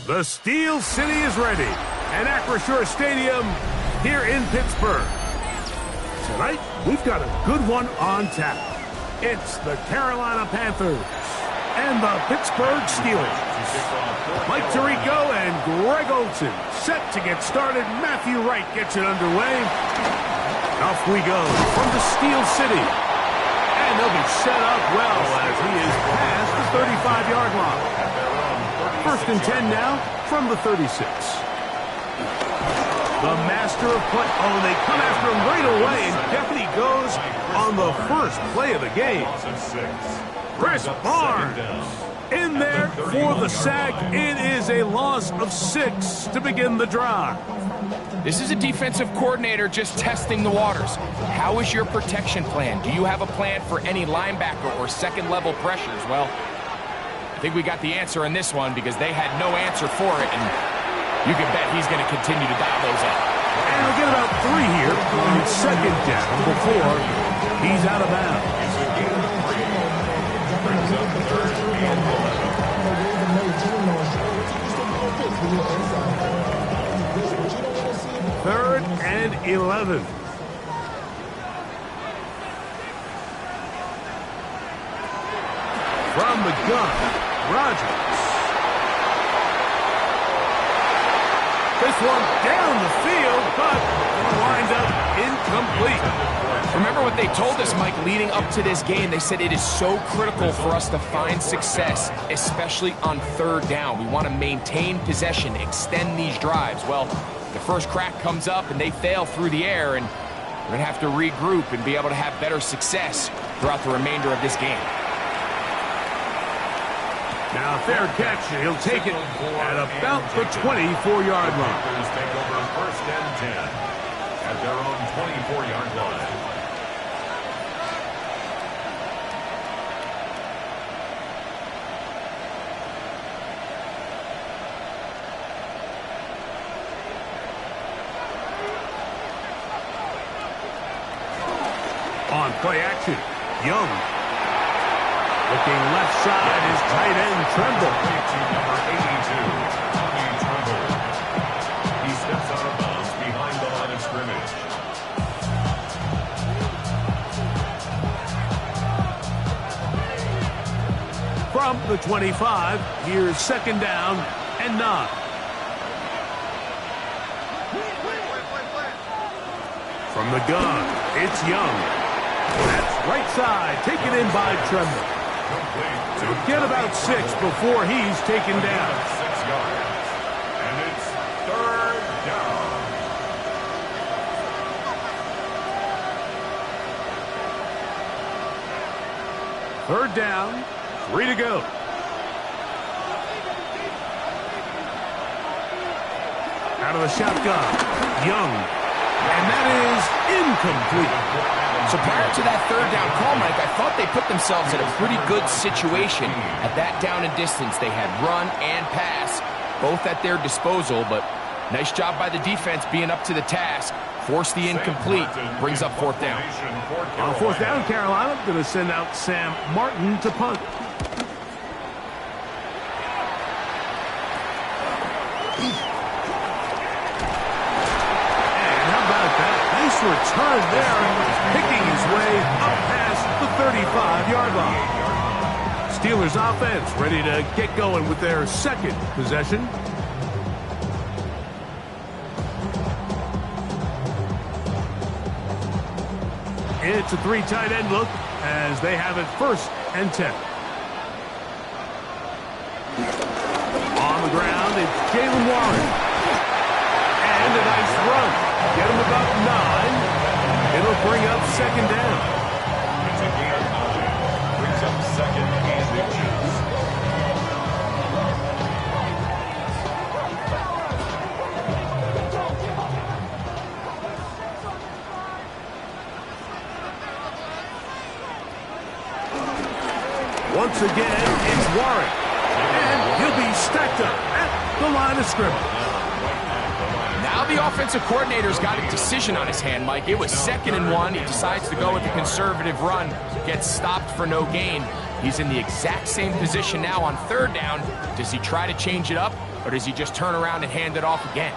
The Steel City is ready at Acrisure Stadium here in Pittsburgh. Tonight, we've got a good one on tap. It's the Carolina Panthers and the Pittsburgh Steelers. Mike Tirico and Greg Olsen set to get started. Matthew Wright gets it underway. Off we go from the Steel City. And they'll be set up well as he is past the 35-yard line. First and 10 now from the 36. The master of play. Oh, they come after him right away, and down he goes on the first play of the game. Chris Barnes in there for the sack. It is a loss of 6 to begin the drive. This is a defensive coordinator just testing the waters. How is your protection plan? Do you have a plan for any linebacker or second-level pressures? Well, I think we got the answer in this one because they had no answer for it, and you can bet he's going to continue to dial those up. And we'll get about 3 here on second down before he's out of bounds. Third and 11. From the gun, Rodgers. This one down the field, but winds up incomplete. Remember what they told us, Mike, leading up to this game. They said it is so critical for us to find success, especially on third down. We want to maintain possession, extend these drives. Well, the first crack comes up and they fail through the air, and we're going to have to regroup and be able to have better success throughout the remainder of this game. Now, fair catch. He'll take it at about the 24-yard line. and 10 at their own 24-yard line. On play action, Young. Looking left side is tight end Tremble. Number 82, Tommy Tremble. He steps out of bounds behind the line of scrimmage. From the 25, here's second down and 9. From the gun, it's Young. That's right side, taken in by Tremble. Get about 6 before he's taken down. 6 yards. And it's third down. Third down, 3 to go. Out of the shotgun, Young. And that is incomplete. So prior to that third down call, Mike, I thought they put themselves in a pretty good situation. At that down and distance, they had run and pass, both at their disposal, but nice job by the defense being up to the task. Force the incomplete, brings up fourth down. On fourth down, Carolina going to send out Sam Martin to punt. Return there and picking his way up past the 35-yard line. Steelers offense ready to get going with their second possession. It's a 3 tight end look as they have it first and 10. On the ground, it's Jaylen Warren. And a nice run. Get him about 9. It'll bring up second down. It's a gain of 9. Brings up second and inches. Once again, it's Warren. And he'll be stacked up at the line of scrimmage. Now the offensive coordinator's got a decision on his hand, Mike. It was 2nd and 1. He decides to go with the conservative run. Gets stopped for no gain. He's in the exact same position now on third down. Does he try to change it up, or does he just turn around and hand it off again?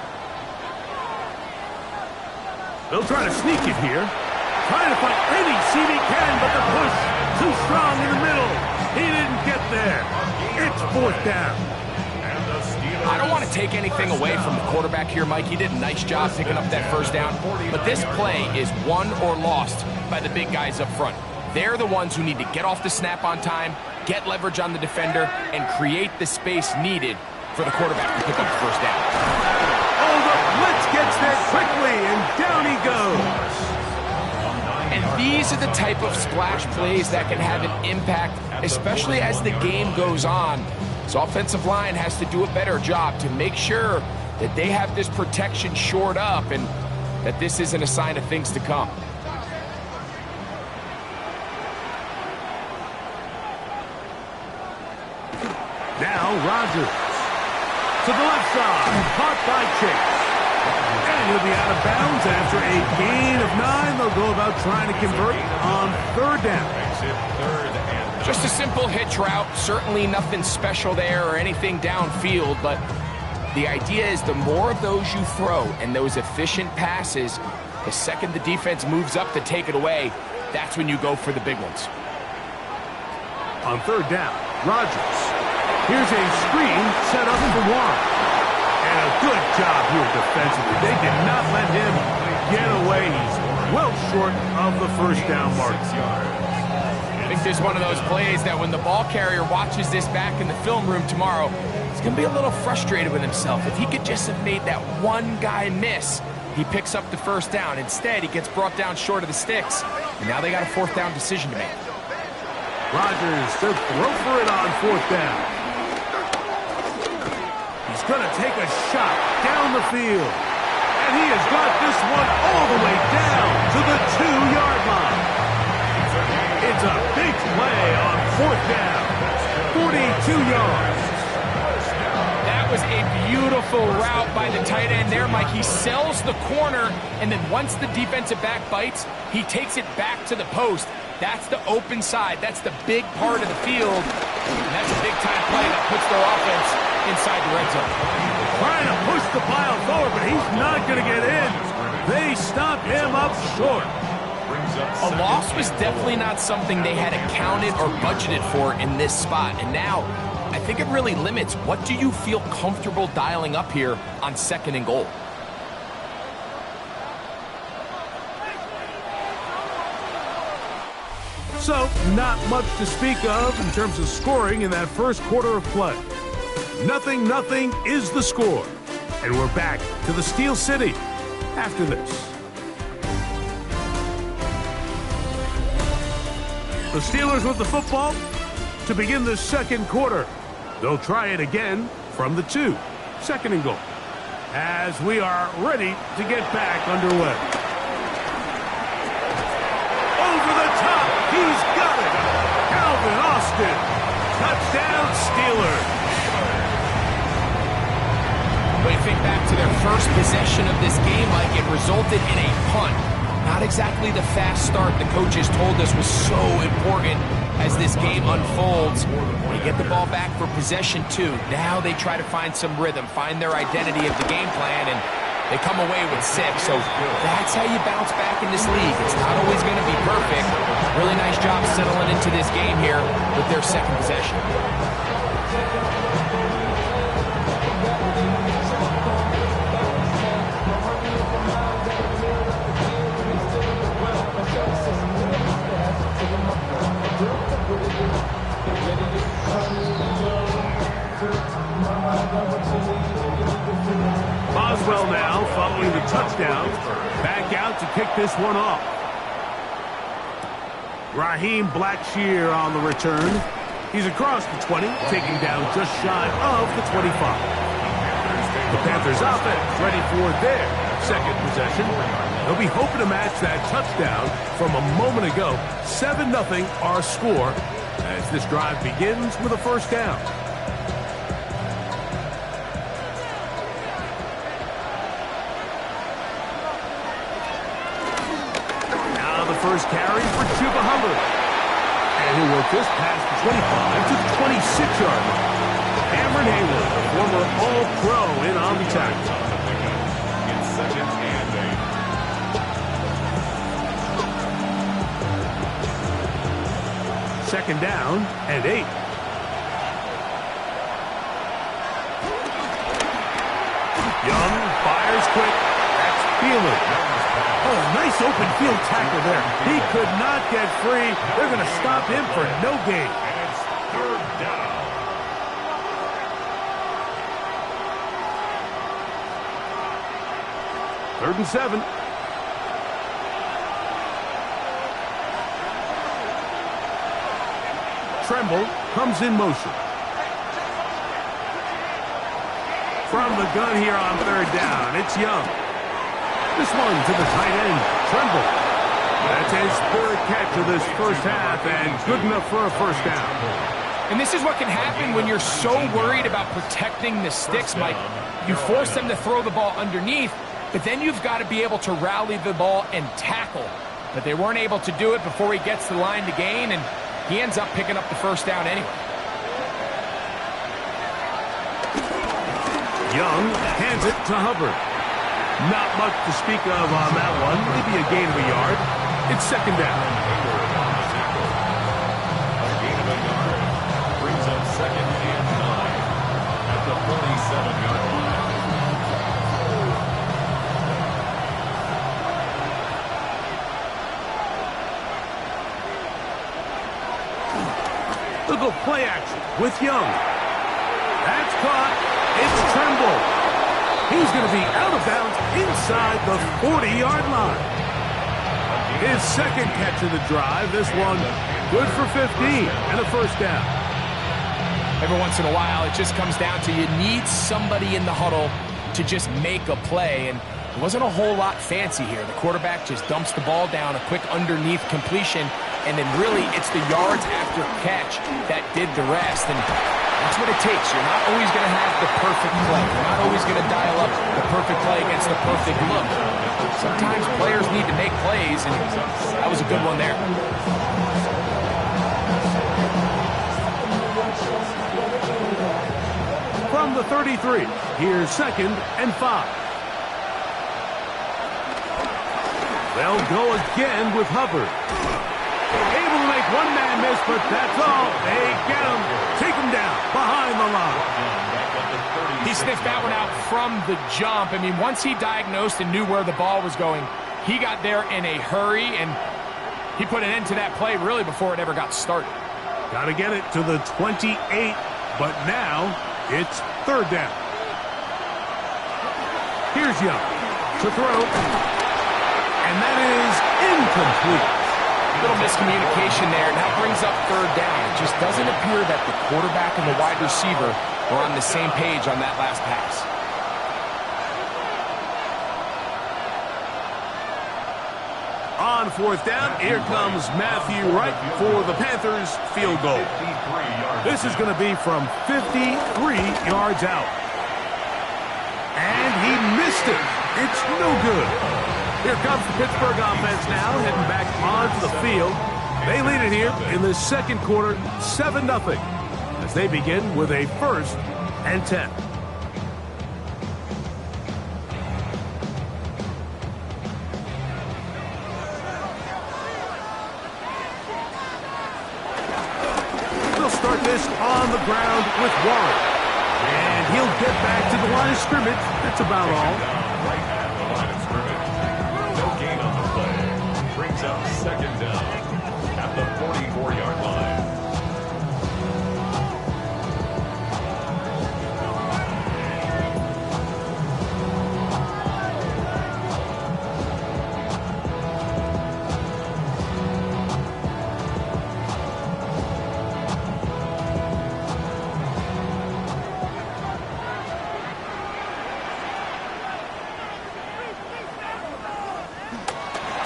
They'll try to sneak it here. Trying to find any seam he can, but the push too strong in the middle. He didn't get there. It's fourth down. I don't want to take anything away from the quarterback here, Mike. He did a nice job picking up that first down. But this play is won or lost by the big guys up front. They're the ones who need to get off the snap on time, get leverage on the defender, and create the space needed for the quarterback to pick up the first down. Oh, the blitz gets there quickly, and down he goes. And these are the type of splash plays that can have an impact, especially as the game goes on. So offensive line has to do a better job to make sure that they have this protection shored up and that this isn't a sign of things to come. Now Rodgers to the left side, caught by Chase. And he'll be out of bounds after a gain of 9. They'll go about trying to convert on third down. Just a simple hitch route, certainly nothing special there or anything downfield, but the idea is the more of those you throw and those efficient passes, the second the defense moves up to take it away, that's when you go for the big ones. On third down, Rodgers. Here's a screen set up for Warren. And a good job here defensively. They did not let him get away. He's well short of the first down mark. I think this is one of those plays that when the ball carrier watches this back in the film room tomorrow, he's going to be a little frustrated with himself. If he could just have made that one guy miss, he picks up the first down. Instead, he gets brought down short of the sticks. And now they got a fourth down decision to make. Rodgers to throw for it on fourth down. He's going to take a shot down the field. And he has got this one all the way down to the 2-yard line. It's a big play on 4th down. 42 yards. That was a beautiful route by the tight end there, Mike. He sells the corner, and then once the defensive back bites, he takes it back to the post. That's the open side. That's the big part of the field. And that's a big-time play that puts their offense inside the red zone. Trying to push the pile forward, but he's not going to get in. They stop him up short. A loss was definitely not something they had accounted or budgeted for in this spot. And now, I think it really limits what do you feel comfortable dialing up here on 2nd and goal. So, not much to speak of in terms of scoring in that first quarter of play. 0-0 is the score. And we're back to the Steel City after this. The Steelers with the football to begin the second quarter. They'll try it again from the 2. 2nd and goal. As we are ready to get back underway. Over the top. He's got it. Calvin Austin. Touchdown Steelers. But you think back to their first possession of this game, Mike, it resulted in a punt. Not exactly the fast start the coaches told us was so important as this game unfolds. They get the ball back for possession 2. Now they try to find some rhythm, find their identity of the game plan, and they come away with 6. So that's how you bounce back in this league. It's not always going to be perfect. Really nice job settling into this game here with their second possession. Boswell now following the touchdown. Back out to kick this one off. Raheem Blackshear on the return. He's across the 20, taking down just shy of the 25. The Panthers offense ready for their second possession. They'll be hoping to match that touchdown from a moment ago. 7-0 our score as this drive begins with a first down. First carry for Chuba Hubbard. And he will just pass the 25 to the 26-yard line. Cameron Hayward, the former All-Pro, in on the tackle. It's 2nd and 8. 2nd down and 8. Young fires quick. That's Thielen. Oh, nice open field tackle there. He could not get free. They're going to stop him for no gain. And it's 3rd down. 3rd and 7. Tremble comes in motion. From the gun here on 3rd down, it's Young. This one to the tight end, Tremble. That's his 3rd catch of this first half, and good enough for a first down. And this is what can happen when you're so worried about protecting the sticks, Mike. You force them to throw the ball underneath, but then you've got to be able to rally the ball and tackle. But they weren't able to do it before he gets to the line to gain, and he ends up picking up the first down anyway. Young hands it to Hubbard. Not much to speak of on that one. Maybe a gain of a yard. It's 2nd down. A gain of a yard brings up 2nd and 9 at the 47-yard line. They'll go play action with Young. That's caught. It's Tremble. He's going to be out of bounds inside the 40-yard line. His 2nd catch of the drive. This one good for 15 and a first down. Every once in a while, it just comes down to you need somebody in the huddle to just make a play. And It wasn't a whole lot fancy here. The quarterback just dumps the ball down, a quick underneath completion, and then really it's the yards after catch that did the rest. And that's what it takes. You're not always going to have the perfect play. You're not always going to dial up the perfect play against the perfect look. Sometimes players need to make plays, and that was a good one there. From the 33, here's 2nd and 5. They'll go again with Hubbard. Able to make one man miss, but that's all. They get him. Take him down behind the line. He sniffed that one out from the jump. I mean, once he diagnosed and knew where the ball was going, he got there in a hurry, and he put an end to that play really before it ever got started. Got to get it to the 28, but now it's 3rd down. Here's Young to throw, and that is incomplete. Little miscommunication there, and that brings up 3rd down. It just doesn't appear that the quarterback and the wide receiver were on the same page on that last pass. On 4th down, here comes Matthew Wright for the Panthers field goal. This is going to be from 53 yards out. And he missed it. It's no good. Here comes the Pittsburgh offense now, heading back onto the field. They lead it here in the 2nd quarter, 7-0, as they begin with a 1st and 10. They'll start this on the ground with Warren. And he'll get back to the line of scrimmage. That's about all. Up 2nd down at the 44-yard line.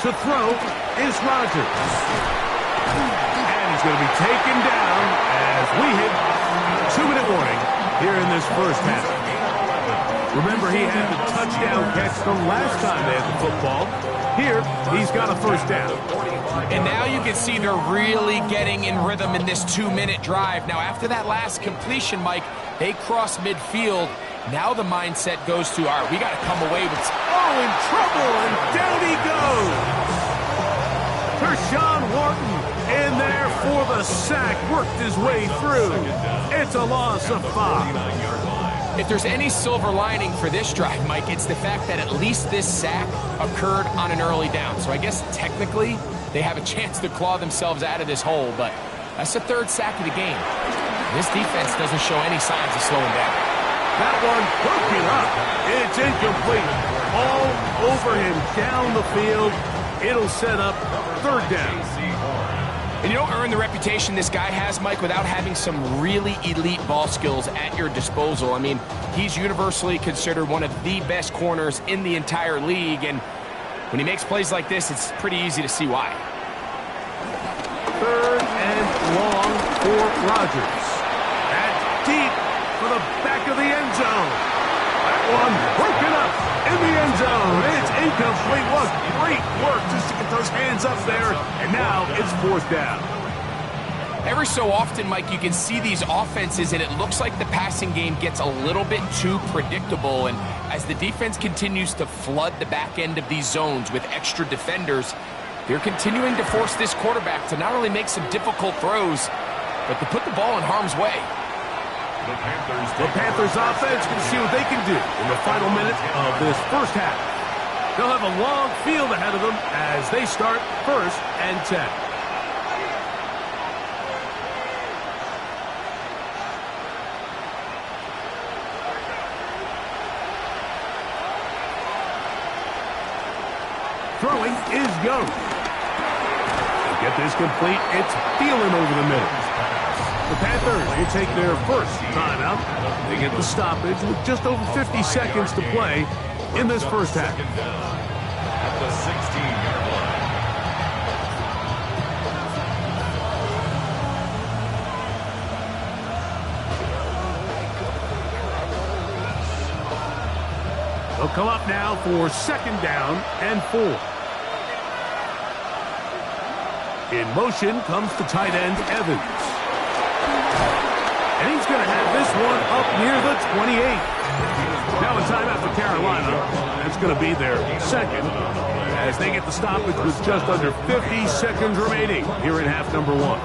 To throw is Rodgers. And he's going to be taken down as we hit 2-minute warning here in this 1st half. Remember, he had the touchdown catch the last time they had the football. Here, he's got a 1st down. And now you can see they're really getting in rhythm in this 2-minute drive. Now, after that last completion, Mike, they cross midfield. Now the mindset goes to, all right, we got to come away with... Oh, in trouble, and down he goes. Tershawn Wharton in there for the sack, worked his way through. It's a loss of 5. If there's any silver lining for this drive, Mike, it's the fact that at least this sack occurred on an early down. So I guess technically they have a chance to claw themselves out of this hole, but that's the 3rd sack of the game. This defense doesn't show any signs of slowing down. That one broken up. It's incomplete. All over him down the field. It'll set up 3rd down. And you don't earn the reputation this guy has, Mike, without having some really elite ball skills at your disposal. I mean, he's universally considered one of the best corners in the entire league, and when he makes plays like this, it's pretty easy to see why. 3rd and long for Rodgers. That's deep for the back of the end zone. That one broken up in the end zone. It's incomplete. What great work just to get those hands up there. And now it's 4th down. Every so often, Mike, you can see these offenses, and it looks like the passing game gets a little bit too predictable. And as the defense continues to flood the back end of these zones with extra defenders, they're continuing to force this quarterback to not only make some difficult throws, but to put the ball in harm's way. The Panthers offense can see what they can do in the final minute of this 1st half. They'll have a long field ahead of them as they start 1st and 10. Throwing is Young. To get this complete, it's Thielen over the middle. The Panthers will take their 1st timeout. They get the stoppage with just over 50 seconds to play. in this first half. Second down at the 16-yard line. They'll come up now for second down and 4. In motion comes the tight end, Evans. And he's going to have this one up near the 28. Now a timeout for Carolina. That's going to be their second as they get the stoppage with just under 50 seconds remaining here in half number 1.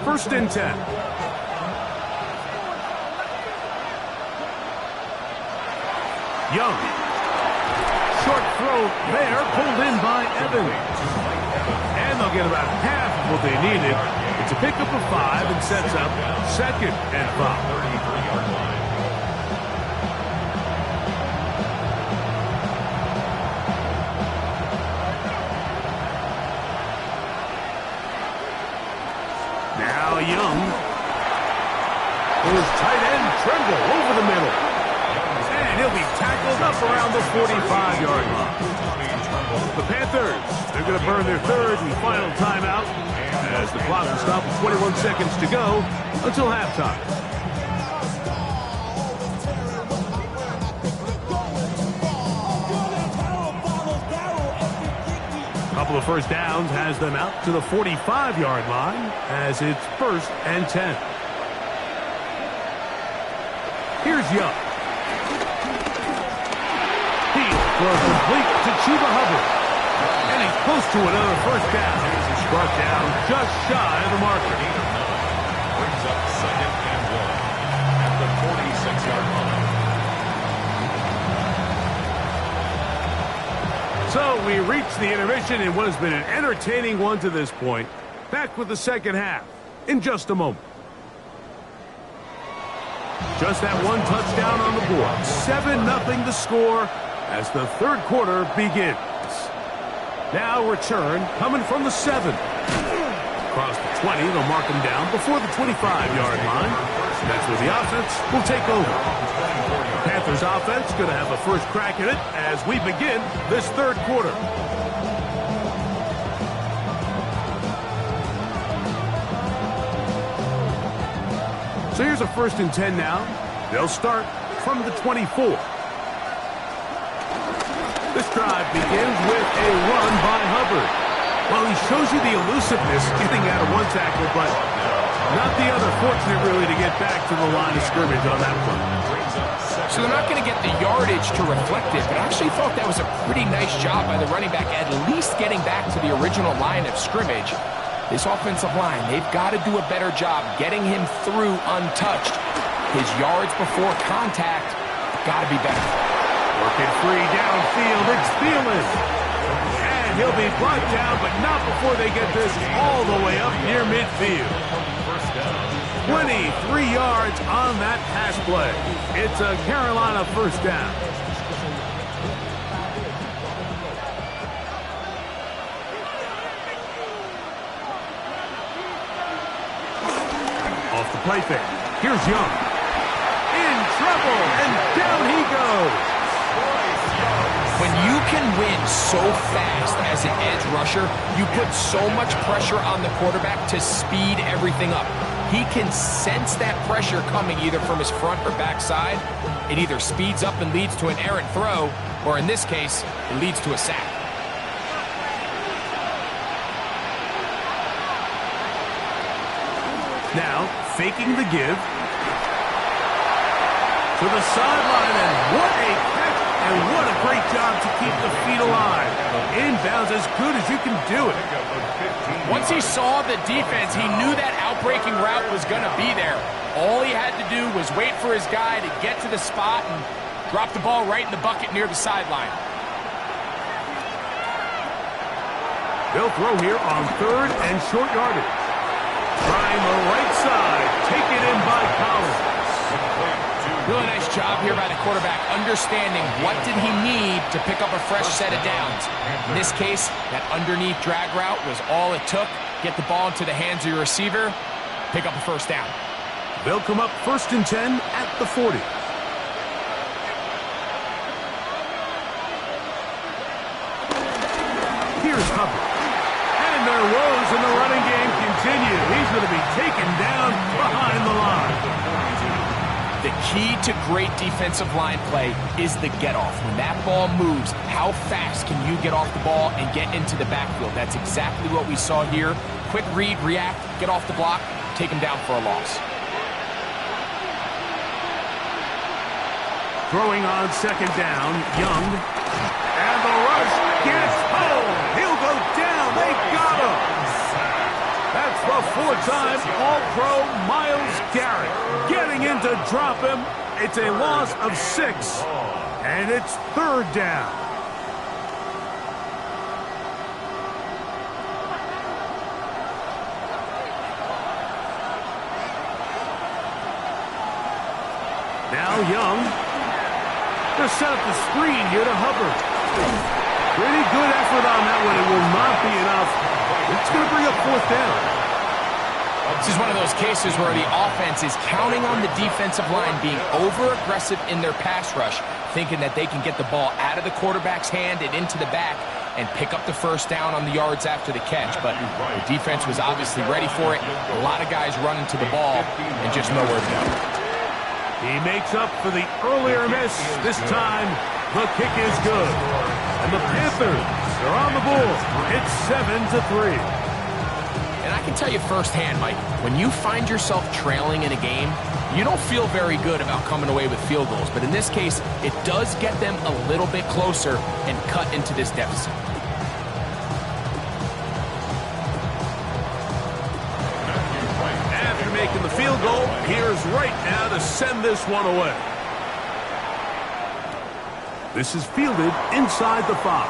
First and 10. Young. Short throw there, pulled in by Evans. And they'll get about half of what they needed. It's a pickup of 5 and sets up second and 5. 33-yard line. Now Young. His tight end Tremble over the middle. And he'll be tackled up around the 45-yard line. The Panthers, they're going to burn their third and final timeout as the clock will stop with 21 seconds to go until halftime. Couple of first downs has them out to the 45-yard line as it's first and 10. Here's Young. He throws complete to Chuba Hubbard. And he's close to another first down. Brought down just shy of the marker. Brings up second and 1 at the 46-yard line. So we reach the intermission in what has been an entertaining one to this point. Back with the second half in just a moment. Just that one touchdown on the board. 7-0 the score as the third quarter begins. Now return coming from the 7. Across the 20, they'll mark him down before the 25-yard line. That's where the offense will take over. Panthers offense going to have a first crack at it as we begin this third quarter. So here's a first and 10 now. They'll start from the 24. This drive begins with a run by Hubbard. Well, he shows you the elusiveness getting out of one tackle, but not the other. Fortunate, really, to get back to the line of scrimmage on that one. So they're not going to get the yardage to reflect it, but I actually thought that was a pretty nice job by the running back, at least getting back to the original line of scrimmage. This offensive line, they've got to do a better job getting him through untouched. His yards before contact got to be better. Working free downfield, it's Thielen. And he'll be brought down, but not before they get this all the way up near midfield. 23 yards on that pass play. It's a Carolina first down. Off the play fake. Here's Young. In trouble, and down he goes. When you can win so fast as an edge rusher, you put so much pressure on the quarterback to speed everything up. He can sense that pressure coming either from his front or back side. It either speeds up and leads to an errant throw, or in this case, it leads to a sack. Now, faking the give. To the sideline, and what a catch, and what a great job to keep the feet alive. Inbounds as good as you can do it. Once he saw the defense, he knew that outbreaking route was going to be there. All he had to do was wait for his guy to get to the spot and drop the ball right in the bucket near the sideline. They'll throw here on third and short yardage. Trying the right side. Taken in by Collins. Really nice job here by the quarterback, understanding what did he need to pick up a fresh set of downs. In this case, that underneath drag route was all it took. Get the ball into the hands of your receiver, pick up a first down. They'll come up 1st and 10 at the 40. Here's Hubbard. And their woes in the running game continue. He's going to be taken down behind the line. The key to great defensive line play is the get-off. When that ball moves, how fast can you get off the ball and get into the backfield? That's exactly what we saw here. Quick read, react, get off the block, take him down for a loss. Throwing on 2nd down, Young. And the rush gets home. He'll go down. They got him. That's the 4-time All-Pro Myles Garrett getting in to drop him. It's a loss of 6, and it's 3rd down. Now Young. They'll set up the screen here to Hubbard. Pretty good effort on that one. It will not be enough. It's going to bring up 4th down. This is one of those cases where the offense is counting on the defensive line being over-aggressive in their pass rush, thinking that they can get the ball out of the quarterback's hand and into the back and pick up the first down on the yards after the catch. But the defense was obviously ready for it. A lot of guys running to the ball and just nowhere to go. He makes up for the earlier miss. This time, the kick is good. And the Panthers are on the board. It's 7-3. And I can tell you firsthand, Mike, when you find yourself trailing in a game, you don't feel very good about coming away with field goals. But in this case, it does get them a little bit closer and cut into this deficit. After making the field goal, here's Wright now to send this one away. This is fielded inside the 5.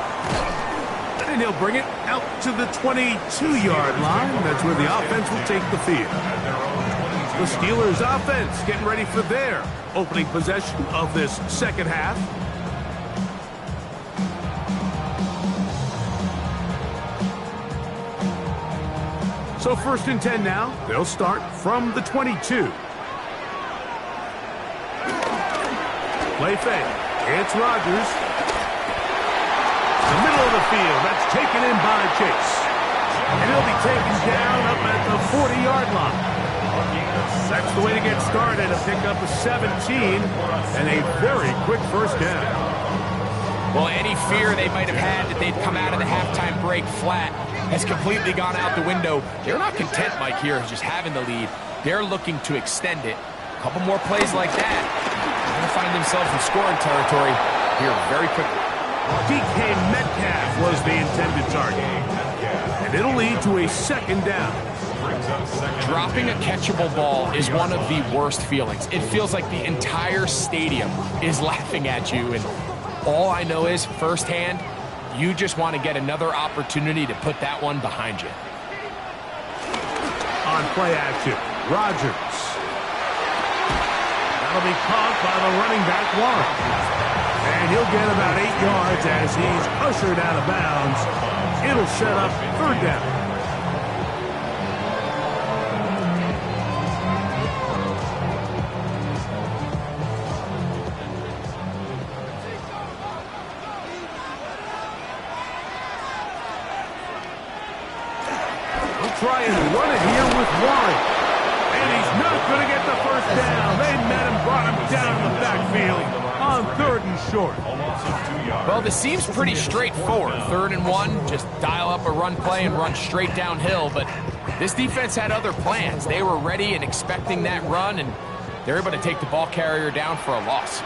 And he'll bring it out to the 22-yard line. That's where the offense will take the field. The Steelers offense getting ready for their opening possession of this second half. So 1st and 10 now. They'll start from the 22. Play fake. It's Rodgers. The middle of the field. That's taken in by Chase. And he'll be taken down up at the 40-yard line. That's the way to get started. A pickup of 17 and a very quick first down. Well, any fear they might have had that they'd come out of the halftime break flat has completely gone out the window. They're not content, Mike, here just having the lead. They're looking to extend it. A couple more plays like that. They're going to find themselves in scoring territory here very quickly. DK Metcalf was the intended target. And it'll lead to a 2nd down. Dropping a catchable ball is one of the worst feelings. It feels like the entire stadium is laughing at you. And all I know is, firsthand, you just want to get another opportunity to put that one behind you. On play action, Rodgers. That'll be caught by the running back, Warren. And he'll get about 8 yards as he's ushered out of bounds. It'll set up 3rd down. He'll try and run it here with Warren. And he's not going to get the first down. They met him, brought him down in the backfield on 3rd and short. Well, this seems pretty straightforward. 3rd and 1, just dial up a run play and run straight downhill. But this defense had other plans. They were ready and expecting that run, and they're able to take the ball carrier down for a loss.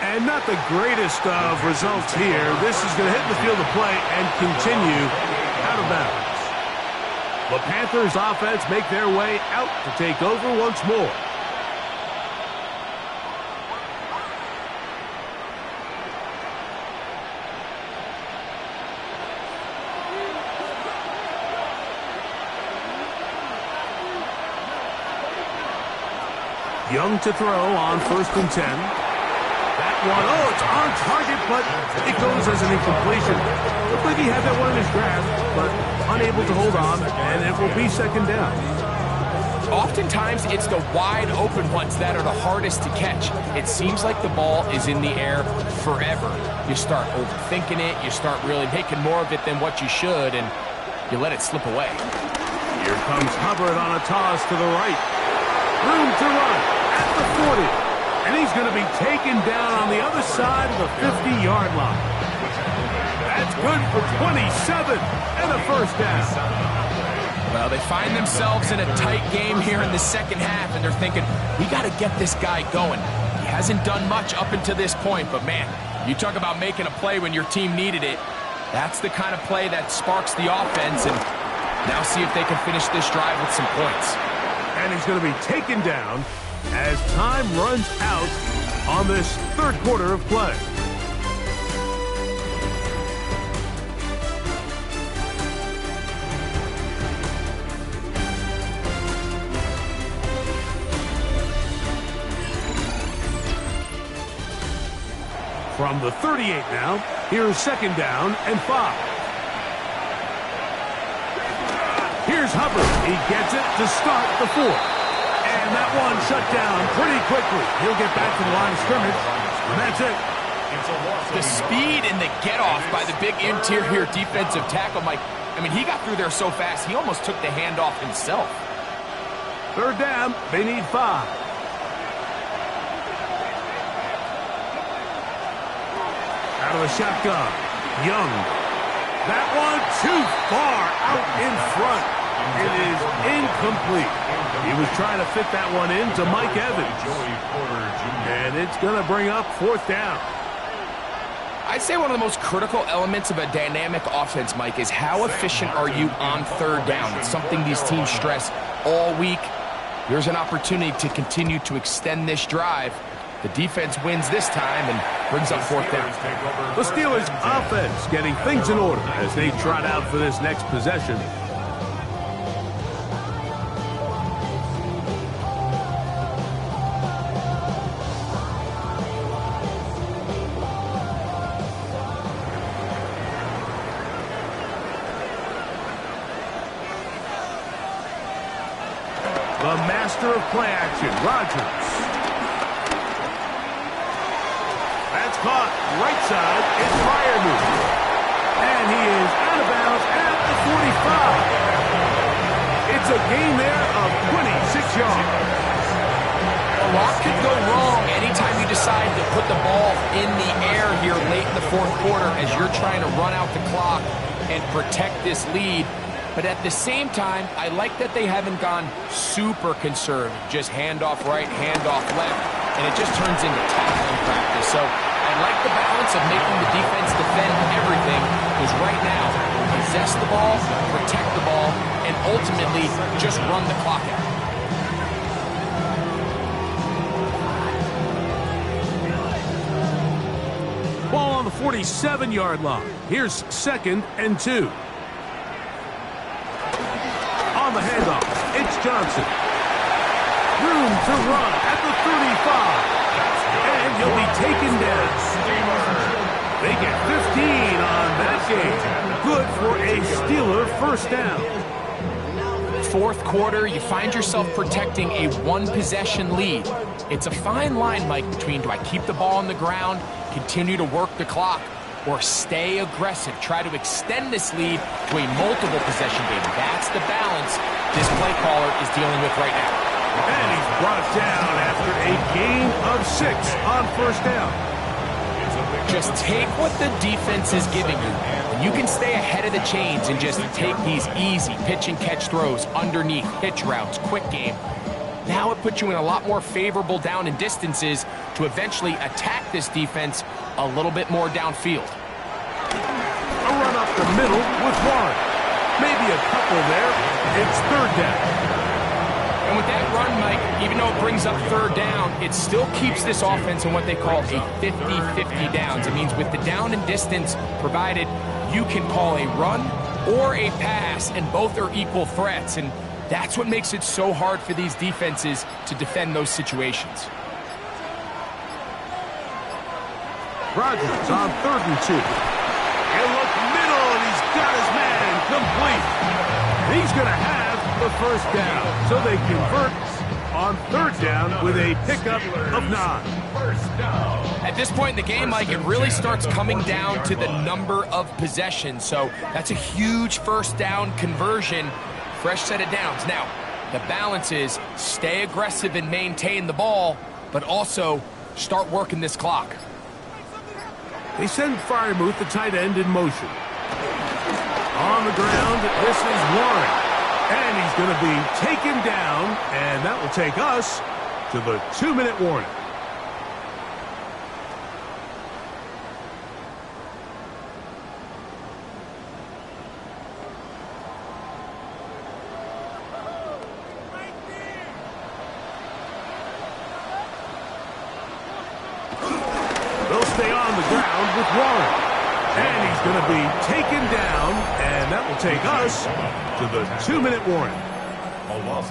And not the greatest of results here. This is going to hit the field of play and continue out of bounds. The Panthers offense make their way out to take over once more. Young to throw on 1st and 10. That one, oh, it's on target, but it goes as an incompletion. Looked like he had that one in his grasp, but unable to hold on, and it will be 2nd down. Oftentimes, it's the wide open ones that are the hardest to catch. It seems like the ball is in the air forever. You start overthinking it, you start really making more of it than what you should, and you let it slip away. Here comes Hubbard on a toss to the right. Room to run at the 40. And he's going to be taken down on the other side of the 50-yard line. That's good for 27 and a 1st down. Well, they find themselves in a tight game here in the 2nd half, and they're thinking, we got to get this guy going. He hasn't done much up until this point, but man, you talk about making a play when your team needed it. That's the kind of play that sparks the offense, and now see if they can finish this drive with some points. And he's going to be taken down as time runs out on this 3rd quarter of play. From the 38 now, here's 2nd down and 5. Here's Hubbard. He gets it to start the 4th. And that one shut down pretty quickly. He'll get back to the line of scrimmage, and that's it. The speed and the get-off by the big interior defensive tackle, Mike. I mean, he got through there so fast, he almost took the handoff himself. 3rd down, they need 5. Out of the shotgun, Young. That one too far out in front. It is incomplete. He was trying to fit that one into Mike Evans. And it's going to bring up 4th down. I'd say one of the most critical elements of a dynamic offense, Mike, is how efficient are you on 3rd down. It's something these teams stress all week. Here's an opportunity to continue to extend this drive. The defense wins this time and brings up 4th down. The Steelers' offense getting things in order as they trot out for this next possession. The master of play action, Rodgers. That's caught right side. It's Freiermuth. And he is out of bounds at the 45. It's a gain there of 26 yards. A lot could go wrong anytime you decide to put the ball in the air here late in the 4th quarter as you're trying to run out the clock and protect this lead. But at the same time, I like that they haven't gone super conservative. Just handoff right, handoff left, and it just turns into tackling practice. So I like the balance of making the defense defend everything, because right now, possess the ball, protect the ball, and ultimately just run the clock out. Ball on the 47-yard line. Here's 2nd and 2. On the handoff, it's Johnson. Room to run at the 35. And he'll be taken down. They get 15 on that game. Good for a Steeler 1st down. 4th quarter, you find yourself protecting a 1-possession lead. It's a fine line, Mike, between do I keep the ball on the ground, continue to work the clock, or stay aggressive, try to extend this lead to a multiple possession game. That's the balance this play caller is dealing with right now. And he's brought down after a gain of 6 on 1st down. Just take what the defense is giving you, and you can stay ahead of the chains and just take these easy pitch and catch throws underneath, hitch routes, quick game. Now it puts you in a lot more favorable down and distances to eventually attack this defense a little bit more downfield. A run up the middle with one. Maybe a couple there. It's 3rd down. And with that run, Mike, even though it brings up 3rd down, it still keeps this offense in what they call a 50-50 downs. It means with the down and distance provided, you can call a run or a pass, and both are equal threats. And That's what makes it so hard for these defenses to defend those situations. Rodgers on 3rd and 2. He'll look middle, and he's got his man complete. And he's going to have the first down. So they convert on 3rd down with a pickup of 9. At this point in the game, Mike, it really starts coming down to the number of possessions. So that's a huge first down conversion. Fresh set of downs. Now, the balance is stay aggressive and maintain the ball, but also start working this clock. They send Freiermuth, the tight end, in motion. On the ground, this is Warren. And he's going to be taken down, and that will take us to the 2-minute warning. They'll stay on the ground with Warren. And he's going to be taken down, and that will take us to the 2-minute warning.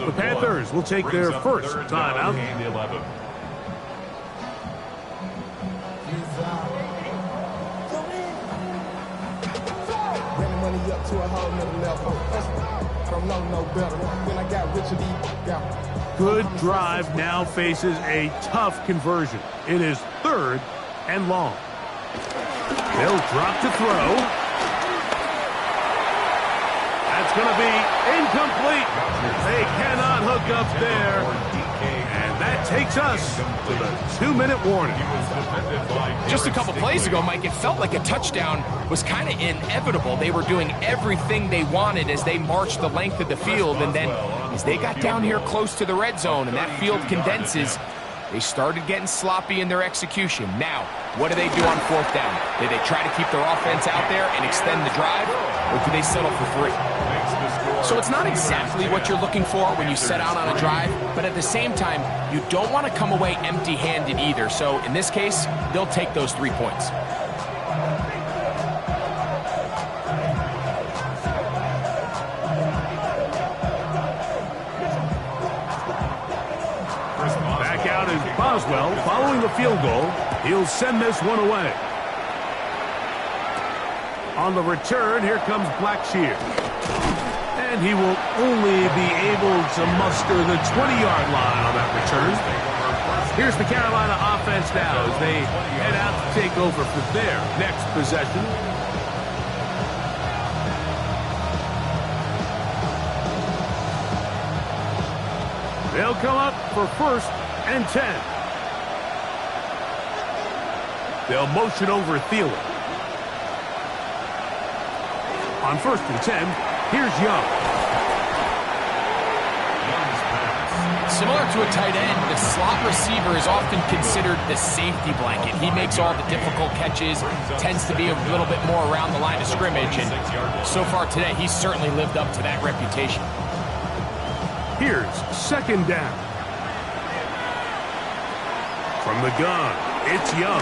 The Panthers will take their first timeout. Good drive now faces a tough conversion. It is 3rd and long. They'll drop to throw. That's going to be incomplete. They cannot hook up there. And that takes us to the 2-minute warning. Just a couple plays ago, Mike, it felt like a touchdown was kind of inevitable. They were doing everything they wanted as they marched the length of the field. And then as they got down here close to the red zone and that field condenses, they started getting sloppy in their execution. Now, what do they do on 4th down? Do they try to keep their offense out there and extend the drive, or do they settle for 3? So it's not exactly what you're looking for when you set out on a drive, but at the same time, you don't want to come away empty-handed either. So in this case, they'll take those 3 points. Back out is Boswell following the field goal. He'll send this one away. On the return, here comes Blackshear. And he will only be able to muster the 20-yard line on that return. Here's the Carolina offense now as they head out to take over for their next possession. They'll come up for 1st and 10. They'll motion over Thielen. On 1st and 10, here's Young. Similar to a tight end, the slot receiver is often considered the safety blanket. He makes all the difficult catches, tends to be a little bit more around the line of scrimmage, and so far today, he's certainly lived up to that reputation. Here's 2nd down. From the gun, it's Young.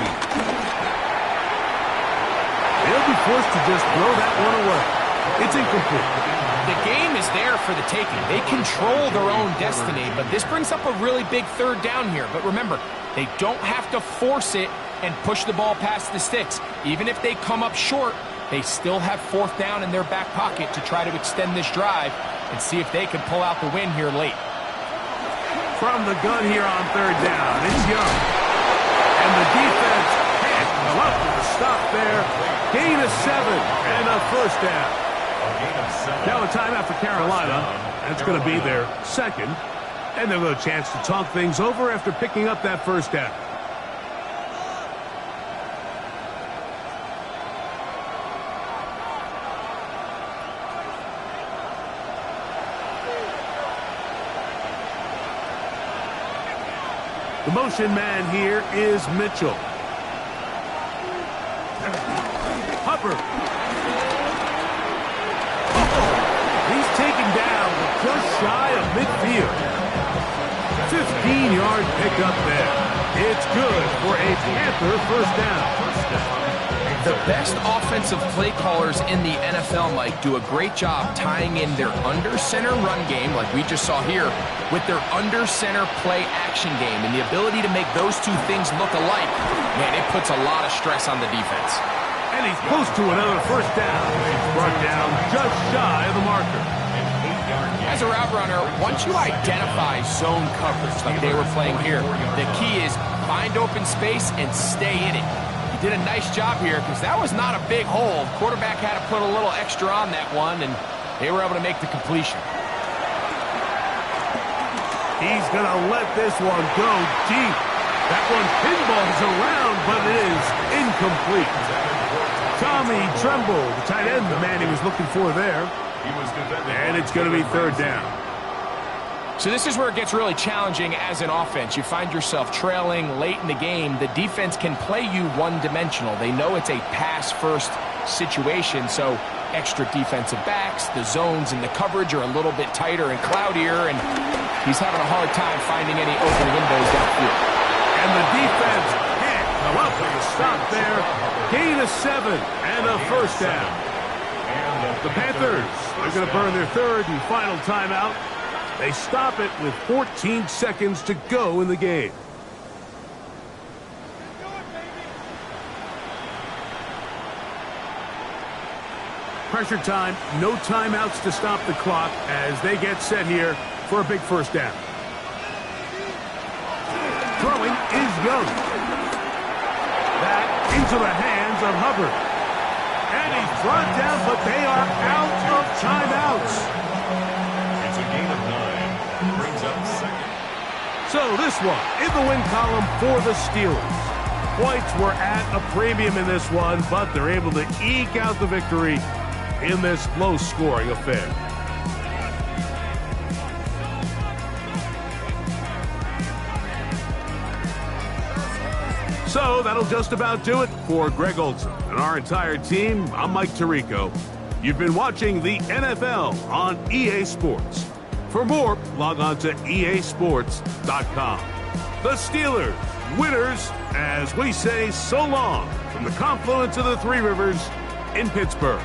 They'll be forced to just throw that one away. It's incomplete. The game is there for the taking. They control their own destiny, but this brings up a really big 3rd down here. But remember, they don't have to force it and push the ball past the sticks. Even if they come up short, they still have 4th down in their back pocket to try to extend this drive and see if they can pull out the win here late. From the gun here on 3rd down, it's Young. And the defense can't come up with a stop there. Gain of 7 and a 1st down. Now a timeout for Carolina. That's going to be their 2nd. And they'll have a chance to talk things over after picking up that 1st down. The motion man here is Mitchell. Hubbard. He's taken down just shy of midfield. 15-yard pickup there. It's good for a Panther 1st down. The best offensive play callers in the NFL, Mike, do a great job tying in their under-center run game, like we just saw here, with their under-center play action game. And the ability to make those two things look alike, man, it puts a lot of stress on the defense. And he's close to another first down. He's brought down just shy of the marker. As a route runner, once you identify zone coverage like they were playing here, the key is find open space and stay in it. He did a nice job here because that was not a big hole. Quarterback had to put a little extra on that one, and they were able to make the completion. He's going to let this one go deep. That one pinballs around, but it is incomplete. Tommy Tremble, the tight end, the man he was looking for there. And it's going to be third down. So this is where it gets really challenging as an offense. You find yourself trailing late in the game. The defense can play you one-dimensional. They know it's a pass-first situation, so extra defensive backs, the zones and the coverage are a little bit tighter and cloudier, and he's having a hard time finding any open windows downfield. And the defense can't come up with a stop there. Gain of 7 and a first down. The Panthers are going to burn their third and final timeout. They stop it with 14 seconds to go in the game. Pressure time, no timeouts to stop the clock as they get set here for a big first down. Throwing is Young. That into the hands of Hubbard. And he's brought down, but they are out of timeouts. It's a gain of 9. Brings up second. So this one in the win column for the Steelers. Points were at a premium in this one, but they're able to eke out the victory in this low-scoring affair. So that'll just about do it for Greg Olsen and our entire team. I'm Mike Tirico. You've been watching the NFL on EA Sports. For more, log on to easports.com. The Steelers, winners, as we say so long from the confluence of the Three Rivers in Pittsburgh.